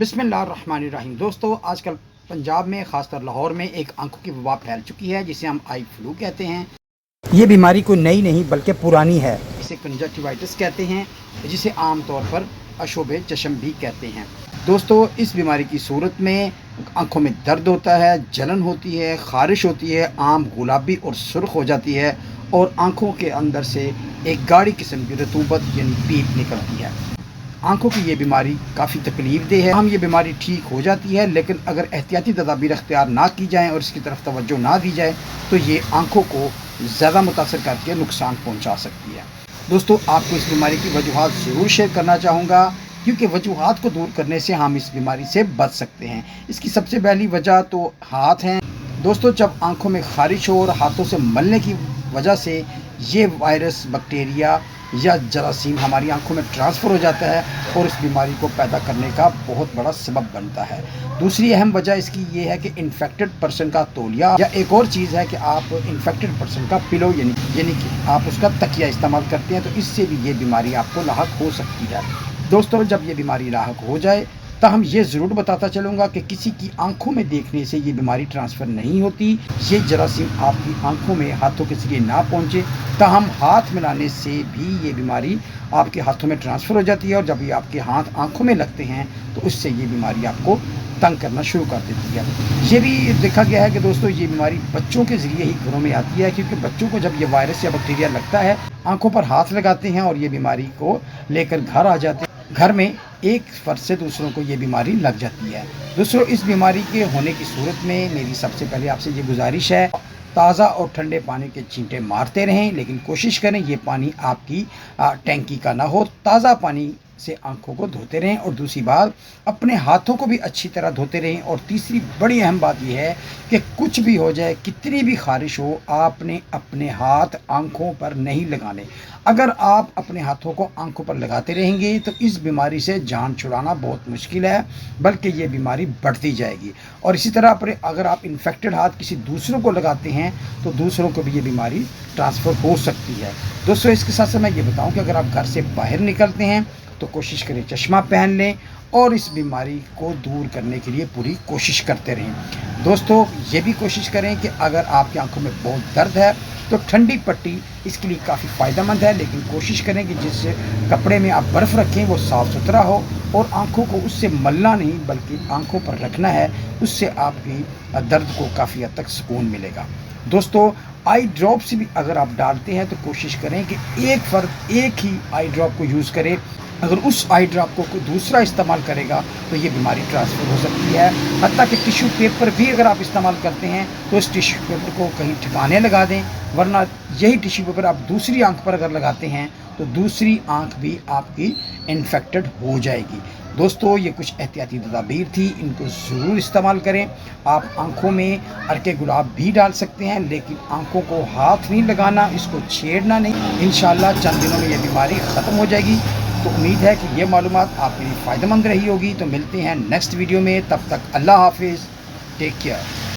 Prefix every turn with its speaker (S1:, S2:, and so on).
S1: बिस्मिल्लाहिर्रहमानिर्रहीम। दोस्तों, आजकल पंजाब में ख़ासकर लाहौर में एक आंखों की वबा फैल चुकी है जिसे हम आई फ्लू कहते हैं। ये बीमारी कोई नई नहीं बल्कि पुरानी है। इसे कंजक्टिवाइटिस कहते हैं, जिसे आम तौर पर अशोब चश्म भी कहते हैं। दोस्तों, इस बीमारी की सूरत में आंखों में दर्द होता है, जलन होती है, ख़ारिश होती है, आम गुलाबी और सुर्ख हो जाती है और आंखों के अंदर से एक गाढ़ी किस्म की रतूबत यानी पीप निकलती है। आंखों की ये बीमारी काफ़ी तकलीफ देह है। हम ये बीमारी ठीक हो जाती है, लेकिन अगर एहतियाती तदाबीर अख्तियार ना की जाएँ और इसकी तरफ तवज्जो ना दी जाए तो ये आंखों को ज़्यादा मुतासर करके नुकसान पहुंचा सकती है। दोस्तों, आपको इस बीमारी की वजूहात ज़रूर शेयर करना चाहूँगा, क्योंकि वजूहात को दूर करने से हम इस बीमारी से बच सकते हैं। इसकी सबसे पहली वजह तो हाथ हैं। दोस्तों, जब आंखों में ख़ारिश हो और हाथों से मलने की वजह से ये वायरस, बैक्टीरिया या जरासीम हमारी आंखों में ट्रांसफ़र हो जाता है और इस बीमारी को पैदा करने का बहुत बड़ा सबब बनता है। दूसरी अहम वजह इसकी ये है कि इन्फेक्टेड पर्सन का तौलिया, या एक और चीज़ है कि आप इन्फेक्टेड पर्सन का पिलो यानी कि आप उसका तकिया इस्तेमाल करते हैं, तो इससे भी ये बीमारी आपको लाहक हो सकती है। दोस्तों, जब ये बीमारी लाहक हो जाए तो हम ये ज़रूर बताता चलूँगा कि किसी की आंखों में देखने से ये बीमारी ट्रांसफ़र नहीं होती। ये जरासीम आपकी आंखों में हाथों के ज़रिए ना पहुँचे, ताहम हाथ मिलाने से भी ये बीमारी आपके हाथों में ट्रांसफ़र हो जाती है और जब ये आपके हाथ आंखों में लगते हैं तो उससे ये बीमारी आपको तंग करना शुरू कर देती है। ये भी देखा गया है कि दोस्तों, ये बीमारी बच्चों के ज़रिए ही घरों में आती है, क्योंकि बच्चों को जब ये वायरस या बैक्टीरिया लगता है, आंखों पर हाथ लगाते हैं और ये बीमारी को लेकर घर आ जाते हैं। घर में एक फर्द से दूसरों को ये बीमारी लग जाती है। दोस्तों, इस बीमारी के होने की सूरत में मेरी सबसे पहले आपसे ये गुजारिश है, ताज़ा और ठंडे पानी के छींटे मारते रहें, लेकिन कोशिश करें ये पानी आपकी टैंकी का ना हो। ताज़ा पानी से आंखों को धोते रहें और दूसरी बात, अपने हाथों को भी अच्छी तरह धोते रहें। और तीसरी बड़ी अहम बात यह है कि कुछ भी हो जाए, कितनी भी ख़ारिश हो, आपने अपने हाथ आंखों पर नहीं लगाने। अगर आप अपने हाथों को आंखों पर लगाते रहेंगे तो इस बीमारी से जान छुड़ाना बहुत मुश्किल है, बल्कि ये बीमारी बढ़ती जाएगी। और इसी तरह अगर आप इन्फेक्टेड हाथ किसी दूसरों को लगाते हैं तो दूसरों को भी ये बीमारी ट्रांसफ़र हो सकती है। दोस्तों, इसके साथ साथ मैं ये बताऊं कि अगर आप घर से बाहर निकलते हैं तो कोशिश करें चश्मा पहन लें और इस बीमारी को दूर करने के लिए पूरी कोशिश करते रहें। दोस्तों, ये भी कोशिश करें कि अगर आपकी आंखों में बहुत दर्द है तो ठंडी पट्टी इसके लिए काफ़ी फ़ायदेमंद है, लेकिन कोशिश करें कि जिस कपड़े में आप बर्फ़ रखें वो साफ़ सुथरा हो और आंखों को उससे मलना नहीं बल्कि आंखों पर रखना है। उससे आपकी दर्द को काफ़ी हद तक सुकून मिलेगा। दोस्तों, आई ड्रॉप्स भी अगर आप डालते हैं तो कोशिश करें कि एक फ़र्द एक ही आई ड्रॉप को यूज़ करे। अगर उस आई ड्रॉप को कोई दूसरा इस्तेमाल करेगा तो ये बीमारी ट्रांसफ़र हो सकती है। हत्ता कि टिश्यू पेपर भी अगर आप इस्तेमाल करते हैं तो इस टिश्यू पेपर को कहीं ठिकाने लगा दें, वरना यही टिश्यू पेपर आप दूसरी आंख पर अगर लगाते हैं तो दूसरी आंख भी आपकी इन्फेक्टेड हो जाएगी। दोस्तों, ये कुछ एहतियाती तदाबीर थी, इनको ज़रूर इस्तेमाल करें। आप आंखों में अर्के गुलाब भी डाल सकते हैं, लेकिन आंखों को हाथ नहीं लगाना, इसको छेड़ना नहीं। इंशाअल्लाह चंद दिनों में ये बीमारी ख़त्म हो जाएगी। तो उम्मीद है कि ये मालूमात आपके लिए फ़ायदेमंद रही होगी। तो मिलते हैं नेक्स्ट वीडियो में, तब तक अल्लाह हाफिज़, टेक केयर।